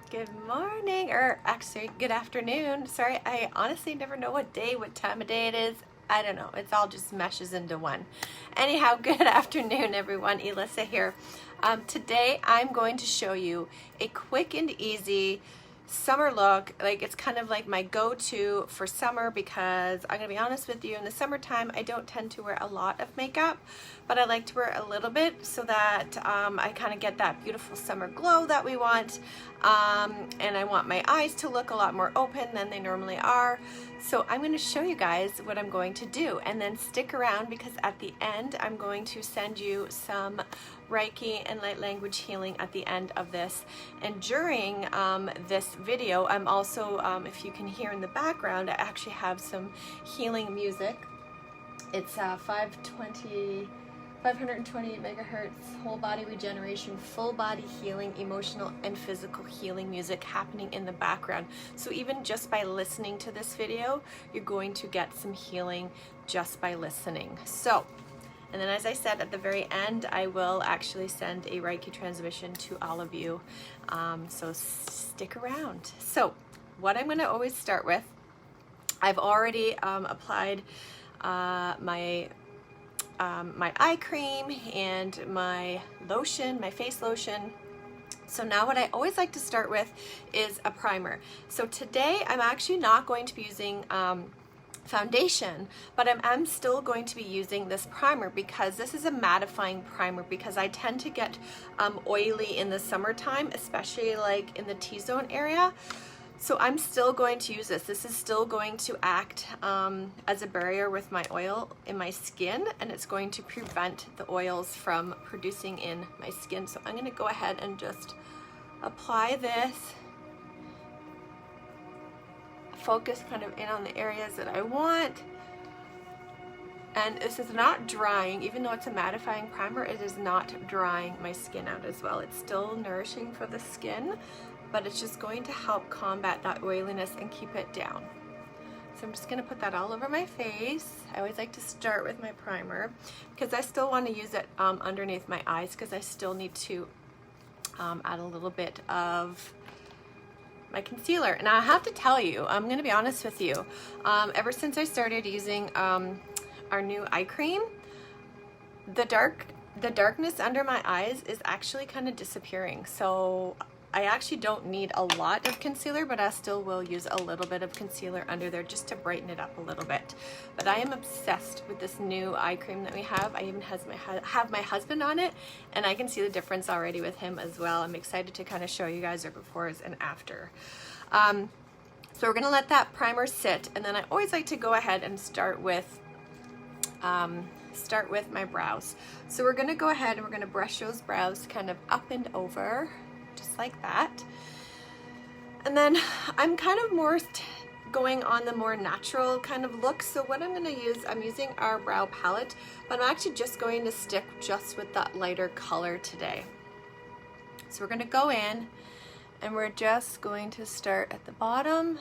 Good morning, or actually good afternoon. Sorry, I honestly never know what time of day it is. I don't know. It's all just meshes into one. Anyhow, good afternoon, everyone. Elissa here. Today I'm going to show you a quick and easy summer look. Like, it's kind of like my go-to for summer because I'm gonna be honest with you, in the summertime I don't tend to wear a lot of makeup, but I like to wear a little bit so that I kind of get that beautiful summer glow that we want, and I want my eyes to look a lot more open than they normally are. So I'm going to show you guys what I'm going to do, and then stick around because at the end I'm going to send you some Reiki and light language healing at the end of this. And during this video, I'm also, if you can hear in the background, I actually have some healing music. It's 520 megahertz whole body regeneration, full body healing, emotional and physical healing music happening in the background. So even just by listening to this video, you're going to get some healing just by listening. So, and then as I said at the very end, I will actually send a Reiki transmission to all of you. So stick around. So what I'm going to always start with, I've already applied my eye cream and my lotion, my face lotion. So now what I always like to start with is a primer. So today I'm actually not going to be using foundation, but I'm still going to be using this primer because this is a mattifying primer, because I tend to get oily in the summertime, especially like in the T-zone area. So I'm still going to use this. This is still going to act as a barrier with my oil in my skin, and it's going to prevent the oils from producing in my skin. So I'm going to go ahead and just apply this. Focus kind of in on the areas that I want. And this is not drying, even though it's a mattifying primer, it is not drying my skin out as well. It's still nourishing for the skin, but it's just going to help combat that oiliness and keep it down. So I'm just going to put that all over my face. I always like to start with my primer because I still want to use it underneath my eyes, because I still need to add a little bit of my concealer. And I have to tell you, I'm going to be honest with you, ever since I started using our new eye cream, the darkness under my eyes is actually kind of disappearing. So I actually don't need a lot of concealer, but I still will use a little bit of concealer under there just to brighten it up a little bit. But I am obsessed with this new eye cream that we have. I even have my husband on it, and I can see the difference already with him as well. I'm excited to kind of show you guys our befores and after. So we're gonna let that primer sit, and then I always like to go ahead and start with my brows. So we're gonna go ahead and we're gonna brush those brows kind of up and over, just like that. And then I'm kind of more going on the more natural kind of look. So what I'm going to use, I'm using our brow palette, but I'm actually just going to stick just with that lighter color today. So we're going to go in and we're just going to start at the bottom.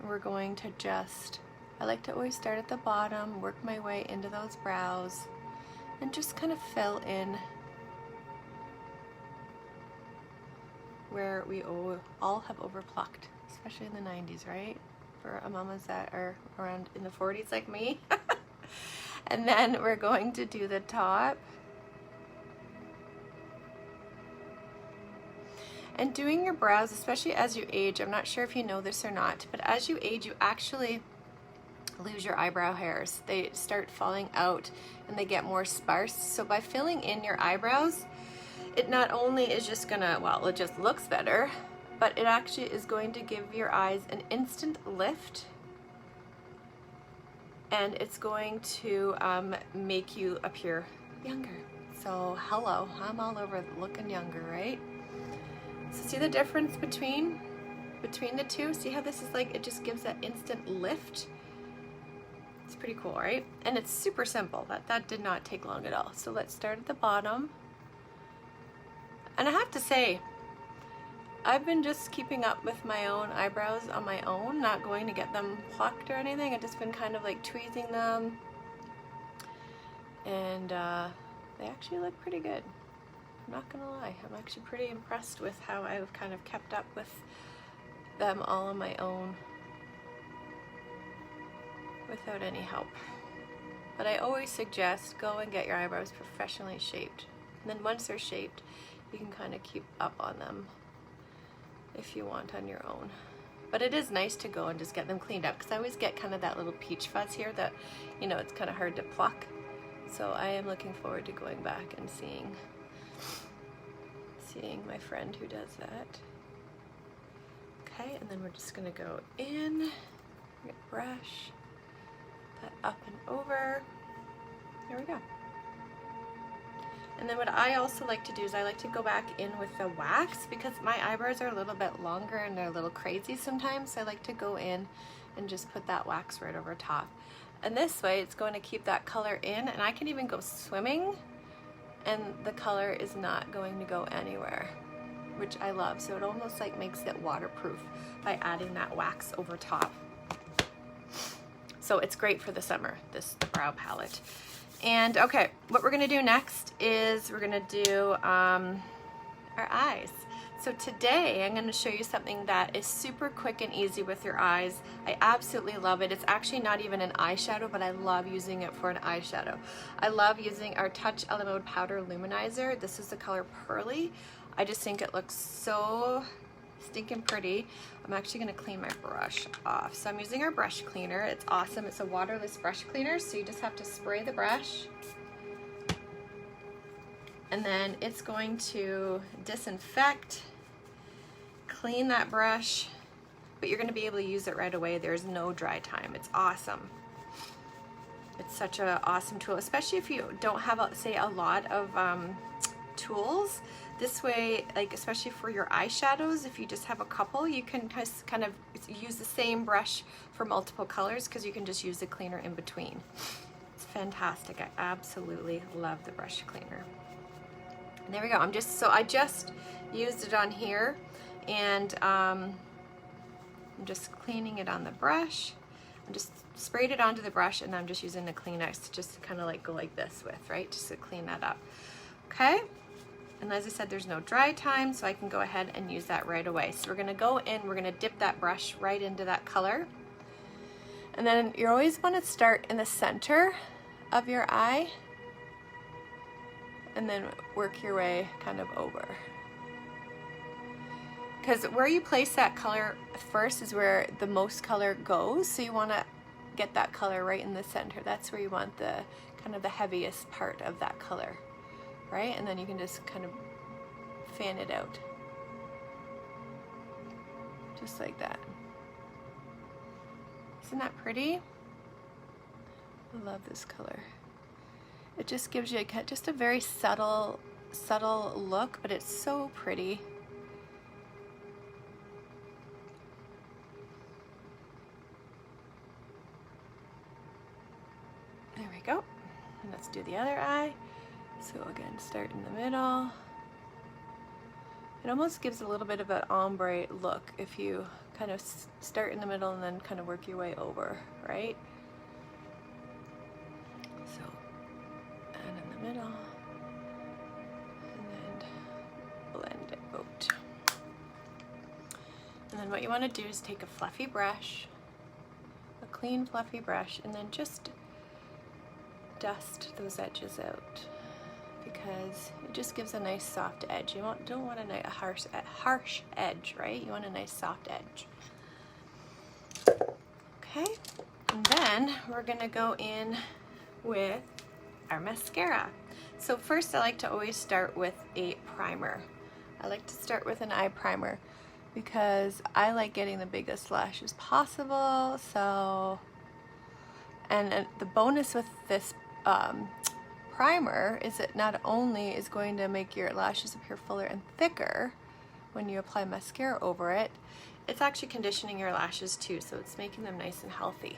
And we're going to just, I like to always start at the bottom, work my way into those brows, and just kind of fill in where we all have overplucked, especially in the 90s, right? For mamas that are around in the 40s like me. And then we're going to do the top. And doing your brows, especially as you age, I'm not sure if you know this or not, but as you age, you actually lose your eyebrow hairs. They start falling out and they get more sparse. So by filling in your eyebrows, it not only is just gonna, well, it just looks better, but it actually is going to give your eyes an instant lift, and it's going to make you appear younger. So hello, I'm all over looking younger, right? So see the difference between the two? See how this is like, it just gives that instant lift? It's pretty cool, right? And it's super simple. That did not take long at all. So let's start at the bottom. And I have to say, I've been just keeping up with my own eyebrows on my own, not going to get them plucked or anything. I've just been kind of like tweezing them, and they actually look pretty good. I'm not gonna lie, I'm actually pretty impressed with how I've kind of kept up with them all on my own without any help. But I always suggest go and get your eyebrows professionally shaped. And then once they're shaped, you can kind of keep up on them if you want on your own. But it is nice to go and just get them cleaned up, because I always get kind of that little peach fuzz here that, you know, it's kind of hard to pluck. So I am looking forward to going back and seeing my friend who does that. Okay, and then we're just gonna go in, brush that up and over. There we go. And then what I also like to do is I like to go back in with the wax, because my eyebrows are a little bit longer and they're a little crazy sometimes. So I like to go in and just put that wax right over top. And this way it's going to keep that color in, and I can even go swimming and the color is not going to go anywhere, which I love. So it almost like makes it waterproof by adding that wax over top. So it's great for the summer, this brow palette. And okay, what we're gonna do next is we're gonna do our eyes. So today I'm gonna show you something that is super quick and easy with your eyes. I absolutely love it. It's actually not even an eyeshadow, but I love using it for an eyeshadow. I love using our Touch Elemode Powder Luminizer. This is the color Pearly. I just think it looks so stinking pretty. I'm actually gonna clean my brush off. So I'm using our brush cleaner. It's awesome. It's a waterless brush cleaner, so you just have to spray the brush. And then it's going to disinfect, clean that brush, but you're gonna be able to use it right away. There's no dry time. It's awesome. It's such an awesome tool, especially if you don't have, say, a lot of tools. This way, like especially for your eyeshadows, if you just have a couple, you can just kind of use the same brush for multiple colors, because you can just use the cleaner in between. It's fantastic. I absolutely love the brush cleaner. And there we go. I just used it on here, and I'm just cleaning it on the brush. I just sprayed it onto the brush, and I'm just using the Kleenex to just kind of like go like this with, right? Just to clean that up. Okay. And as I said, there's no dry time, so I can go ahead and use that right away. So we're gonna go in, we're gonna dip that brush right into that color. And then you always wanna start in the center of your eye and then work your way kind of over. Because where you place that color first is where the most color goes, so you wanna get that color right in the center. That's where you want the kind of the heaviest part of that color. Right? And then you can just kind of fan it out. Just like that. Isn't that pretty? I love this color. It just gives you just a very subtle look, but it's so pretty. There we go. And let's do the other eye. So again, start in the middle. It almost gives a little bit of an ombre look if you kind of start in the middle and then kind of work your way over, right? So, and in the middle, and then blend it out. And then what you want to do is take a fluffy brush, a clean fluffy brush, and then just dust those edges out, because it just gives a nice soft edge. You don't want a harsh edge, right? You want a nice soft edge. Okay, and then we're gonna go in with our mascara. So first I like to always start with a primer. I like to start with an eye primer because I like getting the biggest lashes possible. So, and the bonus with this primer is it not only is going to make your lashes appear fuller and thicker when you apply mascara over it, it's actually conditioning your lashes too, so it's making them nice and healthy,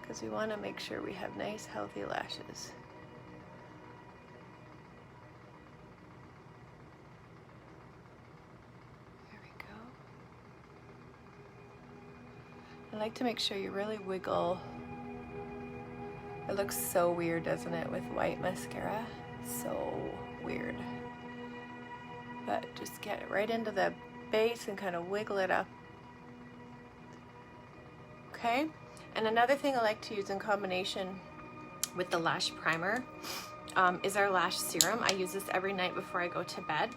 because we want to make sure we have nice healthy lashes. There we go. I like to make sure you really wiggle. It looks so weird, doesn't it, with white mascara? So weird. but just get it right into the base and kind of wiggle it up. Okay, and another thing I like to use in combination with the lash primer is our lash serum. I use this every night before I go to bed,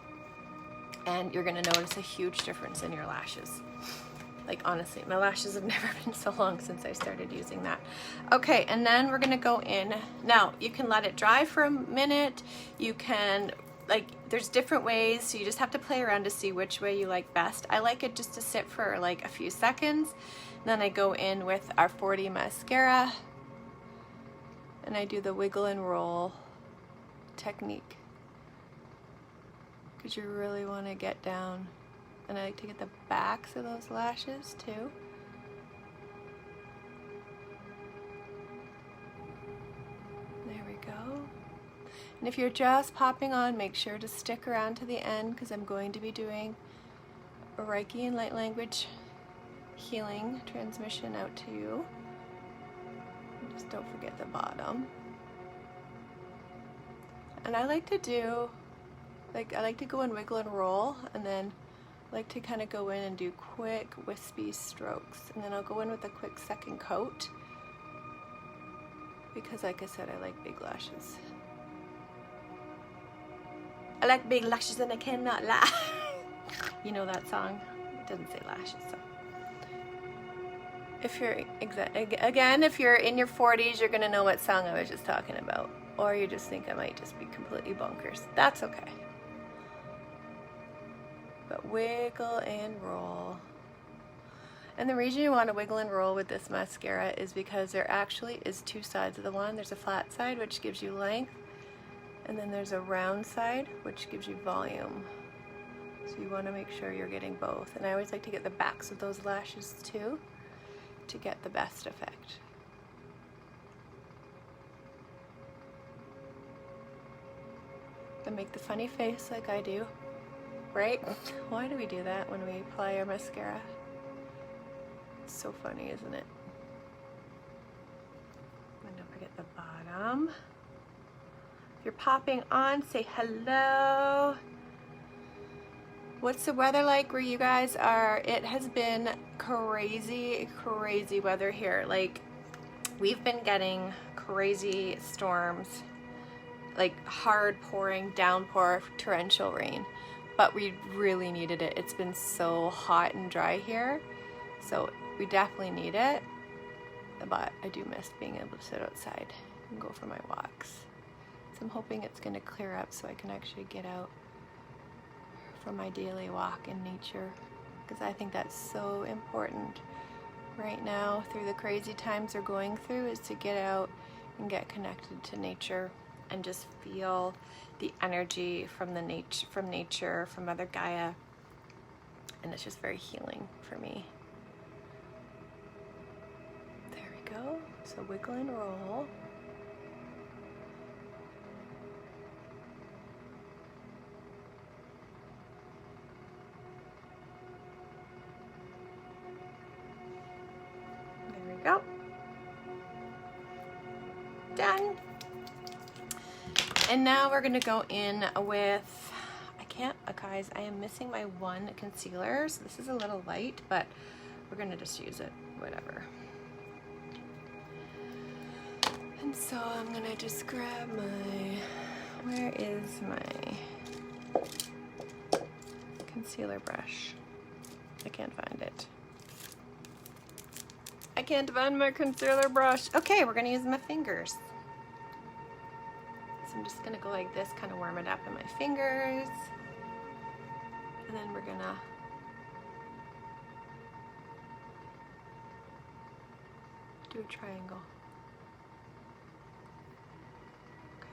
and you're gonna notice a huge difference in your lashes. Like, honestly, my lashes have never been so long since I started using that. Okay, and then we're gonna go in. Now, you can let it dry for a minute. You can, like, there's different ways, so you just have to play around to see which way you like best. I like it just to sit for like a few seconds. Then I go in with our 40 mascara, and I do the wiggle and roll technique, because you really want to get down. And I like to get the backs of those lashes too. There we go. And if you're just popping on, make sure to stick around to the end, because I'm going to be doing a Reiki and light language healing transmission out to you. And just don't forget the bottom. And I like to do, I like to go and wiggle and roll, and then like to kind of go in and do quick wispy strokes, and then I'll go in with a quick second coat, because like I said, I like big lashes. I like big lashes and I cannot lie. You know that song? It doesn't say lashes, so. If you're, again, if you're in your 40s, you're gonna know what song I was just talking about, or you just think I might just be completely bonkers. That's okay. But wiggle and roll. And the reason you want to wiggle and roll with this mascara is because there actually is two sides of the wand. There's a flat side, which gives you length, and then there's a round side, which gives you volume. So you want to make sure you're getting both. And I always like to get the backs of those lashes too, to get the best effect. And make the funny face like I do. Right? Why do we do that when we apply our mascara? It's so funny, isn't it? And don't forget the bottom. If you're popping on, say hello. What's the weather like where you guys are? It has been crazy, crazy weather here. Like, we've been getting crazy storms, like hard pouring, downpour, torrential rain. But we really needed it. It's been so hot and dry here, so we definitely need it. But I do miss being able to sit outside and go for my walks. So I'm hoping it's gonna clear up so I can actually get out for my daily walk in nature, because I think that's so important right now through the crazy times we're going through, is to get out and get connected to nature and just feel the energy from nature, from Mother Gaia, and it's just very healing for me. There we go. So wiggle and roll. There we go. Done. And now we're gonna go in with, guys, I am missing my one concealer, so this is a little light, but we're gonna just use it, whatever. And so I'm gonna just grab where is my concealer brush? I can't find it. I can't find my concealer brush. Okay, we're gonna use my fingers. So I'm just gonna go like this, kind of warm it up in my fingers. And then we're gonna do a triangle.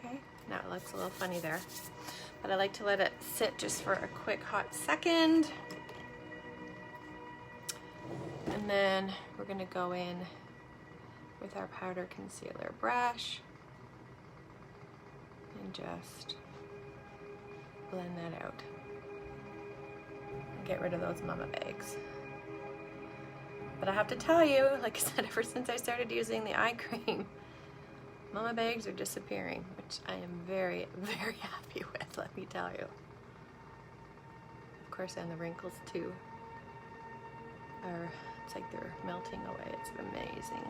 Okay, now it looks a little funny there, but I like to let it sit just for a quick hot second. And then we're gonna go in with our powder concealer brush and just blend that out. And get rid of those mama bags. But I have to tell you, like I said, ever since I started using the eye cream, mama bags are disappearing, which I am very, very happy with, let me tell you. course, and the wrinkles too are, it's like they're melting away. It's amazing.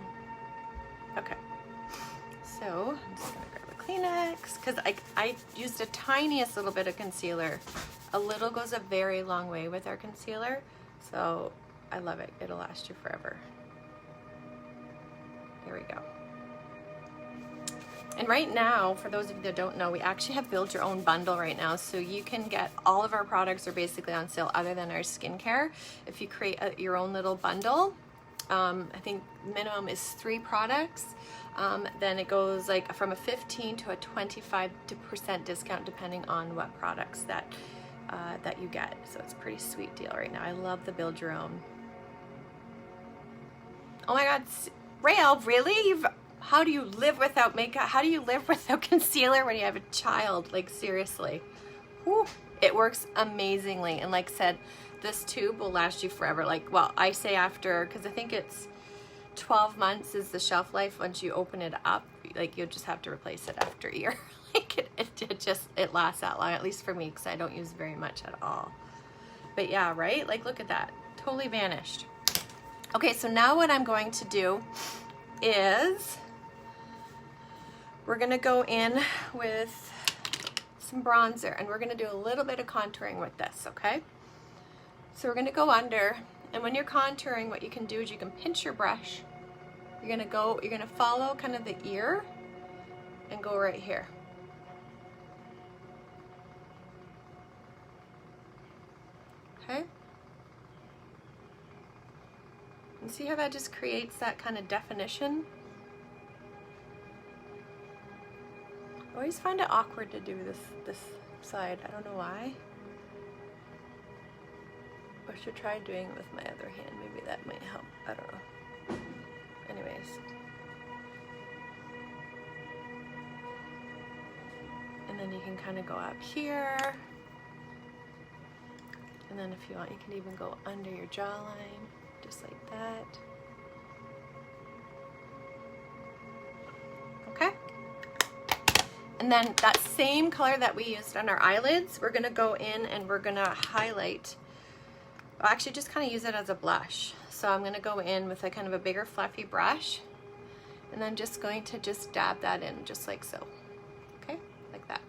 Okay, so I'm just gonna grab a Kleenex because I used the tiniest little bit of concealer. A little goes a very long way with our concealer, so I love it. It'll last you forever. Here we go. And right now, for those of you that don't know, we actually have Build Your Own bundle right now. So you can get all of our products are basically on sale other than our skincare. If you create your own little bundle, I think minimum is 3 products. Then it goes like from a 15 to a 25% discount depending on what products that you get. So it's a pretty sweet deal right now. I love the Build Your Own. Oh my God, Rael, really? How do you live without makeup? How do you live without concealer when you have a child? Like, seriously. Whew. It works amazingly. And like I said, this tube will last you forever. Like, well, I say after, because I think it's 12 months is the shelf life. Once you open it up, like, you'll just have to replace it after a year. Like, it lasts that long, at least for me, because I don't use very much at all. But yeah, right? Like, look at that. Totally vanished. Okay, so now what I'm going to do is we're gonna go in with some bronzer and we're gonna do a little bit of contouring with this, okay? So we're gonna go under, and when you're contouring, what you can do is you can pinch your brush. You're gonna follow kind of the ear and go right here. Okay? And see how that just creates that kind of definition? I always find it awkward to do this side. I don't know why. I should try doing it with my other hand. Maybe that might help. I don't know. Anyways. And then you can kind of go up here. And then if you want, you can even go under your jawline, just like that. Okay. And then that same color that we used on our eyelids, we're gonna go in and we're gonna highlight. I'll actually just kind of use it as a blush. So I'm gonna go in with a kind of a bigger fluffy brush, and then just going to just dab that in just like so. Okay, like that.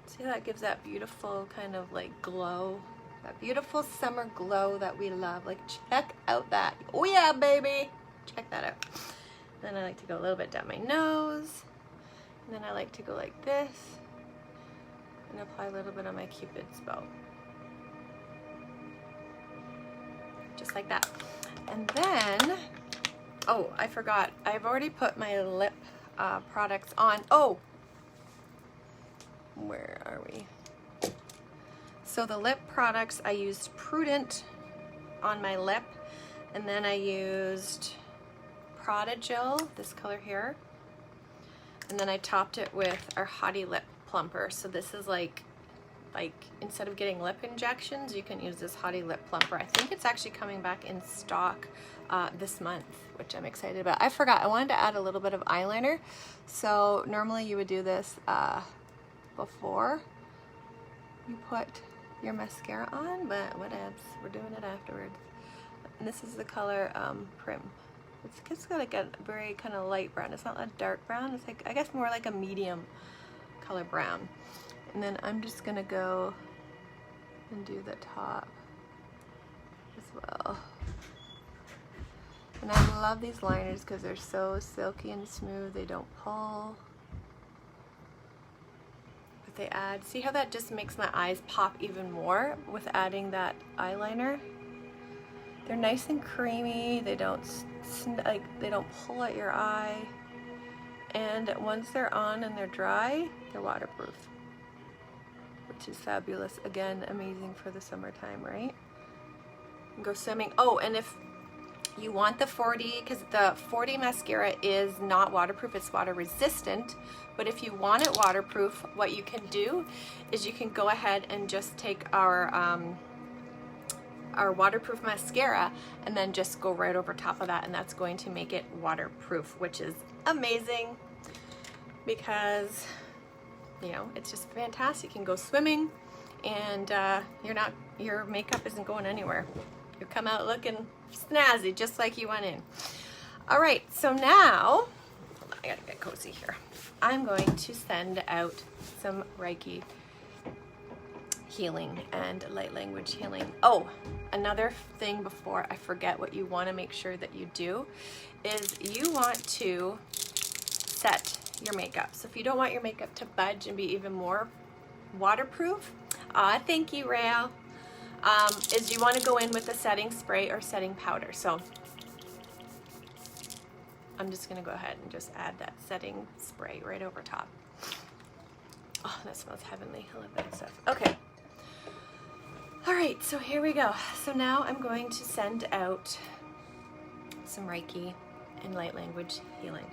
See how that gives that beautiful kind of like glow, that beautiful summer glow that we love. Like, check out that. Oh yeah, baby. Check that out. Then I like to go a little bit down my nose. And then I like to go like this and apply a little bit on my Cupid's bow. Just like that. And then, oh, I forgot. I've already put my lip products on. Oh, where are we? So the lip products, I used Prudent on my lip, and then I used Prodigal, this color here, and then I topped it with our Hottie Lip Plumper. So this is like instead of getting lip injections, you can use this Hottie Lip Plumper. I think it's actually coming back in stock this month, which I'm excited about. I forgot, I wanted to add a little bit of eyeliner. So normally you would do this before you put your mascara on, but whatevs, we're doing it afterwards. And this is the color Prim. It's got like a very kind of light brown. It's not a dark brown. It's like, I guess, more like a medium color brown. And then I'm just gonna go and do the top as well. And I love these liners because they're so silky and smooth. They don't pull. But they add, see how that just makes my eyes pop even more with adding that eyeliner? They're nice and creamy. They don't pull at your eye. And once they're on and they're dry, they're waterproof, which is fabulous. Again, amazing for the summertime, right? Go swimming. Oh, and if you want the 40, because the 40 mascara is not waterproof, it's water resistant. But if you want it waterproof, what you can do is you can go ahead and just take our waterproof mascara and then just go right over top of that, and that's going to make it waterproof, which is amazing because You know, it's just fantastic. You can go swimming, and your makeup isn't going anywhere. You come out looking snazzy, just like you went in. All right, so now, I gotta get cozy here. I'm going to send out some Reiki healing and light language healing. Oh, another thing before I forget, what you want to make sure that you do is you want to set your makeup. So if you don't want your makeup to budge and be even more waterproof, thank you, Rael, is you want to go in with a setting spray or setting powder. So I'm just going to go ahead and just add that setting spray right over top. Oh, that smells heavenly. I love that stuff. Okay. All right, so here we go. So now I'm going to send out some Reiki and light language healing.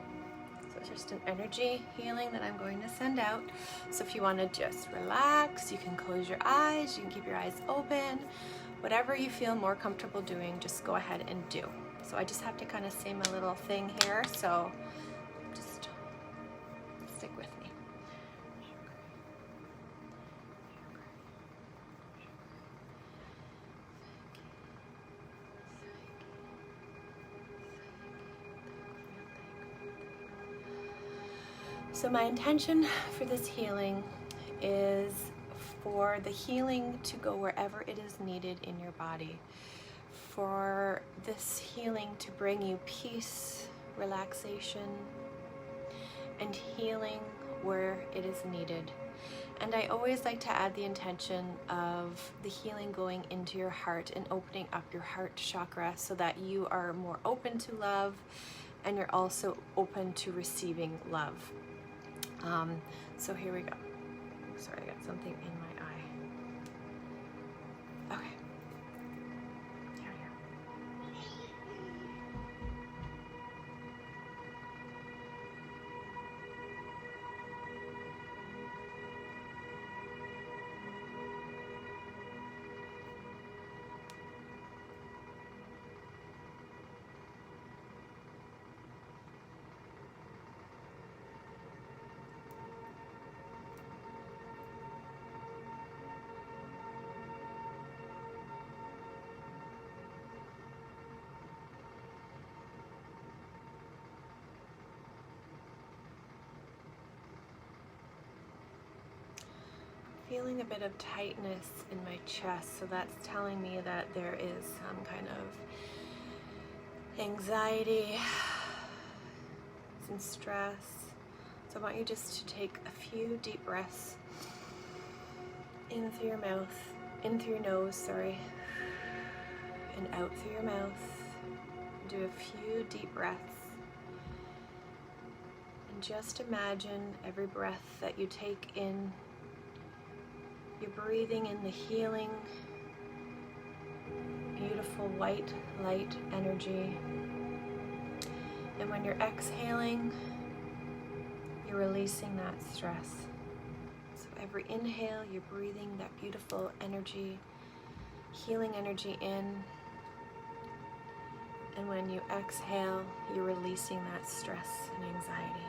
So it's just an energy healing that I'm going to send out. So if you want to just relax, you can close your eyes, you can keep your eyes open. Whatever you feel more comfortable doing, just go ahead and do. So I just have to kind of say my little thing here, so just stick with me. So my intention for this healing is for the healing to go wherever it is needed in your body. For this healing to bring you peace, relaxation, and healing where it is needed. And I always like to add the intention of the healing going into your heart and opening up your heart chakra so that you are more open to love and you're also open to receiving love. So here we go. Sorry, I got something in my eye. Okay. Here we go. Feeling a bit of tightness in my chest, so that's telling me that there is some kind of anxiety, some stress. So I want you just to take a few deep breaths in through your mouth, in through your nose, sorry, and out through your mouth. Do a few deep breaths. And just imagine every breath that you take in, you're breathing in the healing, beautiful white light energy. And when you're exhaling, you're releasing that stress. So every inhale, you're breathing that beautiful energy, healing energy in. And when you exhale, you're releasing that stress and anxiety.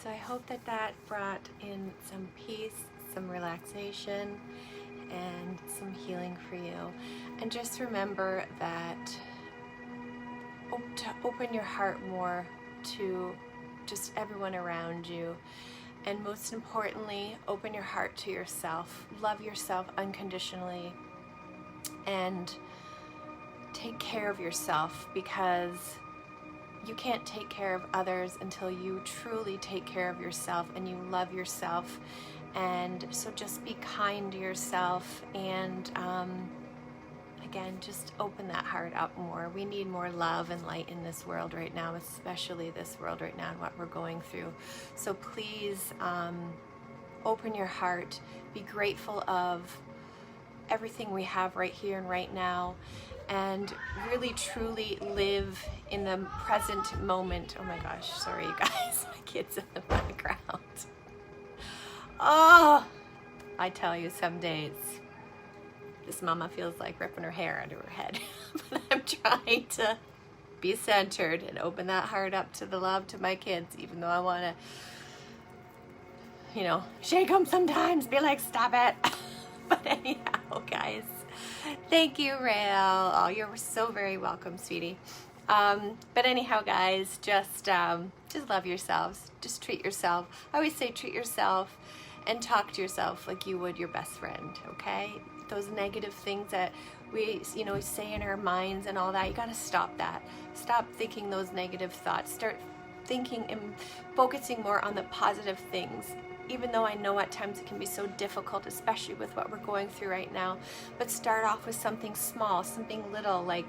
So I hope that that brought in some peace, some relaxation, and some healing for you. And just remember that to open your heart more to just everyone around you. And most importantly, open your heart to yourself. Love yourself unconditionally and take care of yourself, because you can't take care of others until you truly take care of yourself and you love yourself. And so just be kind to yourself, and again, just open that heart up more. We need more love and light in this world right now, especially this world right now and what we're going through. So please open your heart, be grateful of everything we have right here and right now, and really truly live in the present moment. Oh my gosh, sorry you guys, my kids in the background. Oh, I tell you, some days this mama feels like ripping her hair out of her head. But I'm trying to be centered and open that heart up to the love to my kids, even though I want to, you know, shake them sometimes, be like, stop it. But anyhow, guys, thank you, Rael. Oh, you're so very welcome, sweetie. But anyhow, guys, just love yourselves. Just treat yourself. I always say treat yourself and talk to yourself like you would your best friend, okay? Those negative things that we, you know, say in our minds and all that, you gotta stop that. Stop thinking those negative thoughts. Start thinking and focusing more on the positive things. Even though I know at times it can be so difficult, especially with what we're going through right now, but start off with something small, something little, like,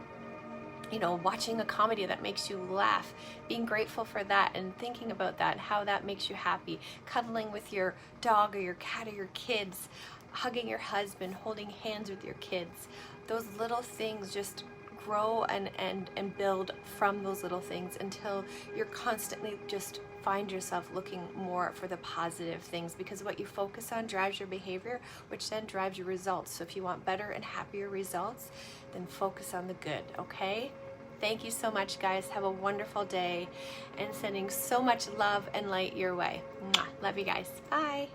you know, watching a comedy that makes you laugh, being grateful for that and thinking about that, how that makes you happy, cuddling with your dog or your cat or your kids, hugging your husband, holding hands with your kids. Those little things just grow and build from those little things until you're constantly just find yourself looking more for the positive things, because what you focus on drives your behavior, which then drives your results. So if you want better and happier results, then focus on the good, okay? Thank you so much, guys. Have a wonderful day, and sending so much love and light your way. Mwah. Love you guys. Bye.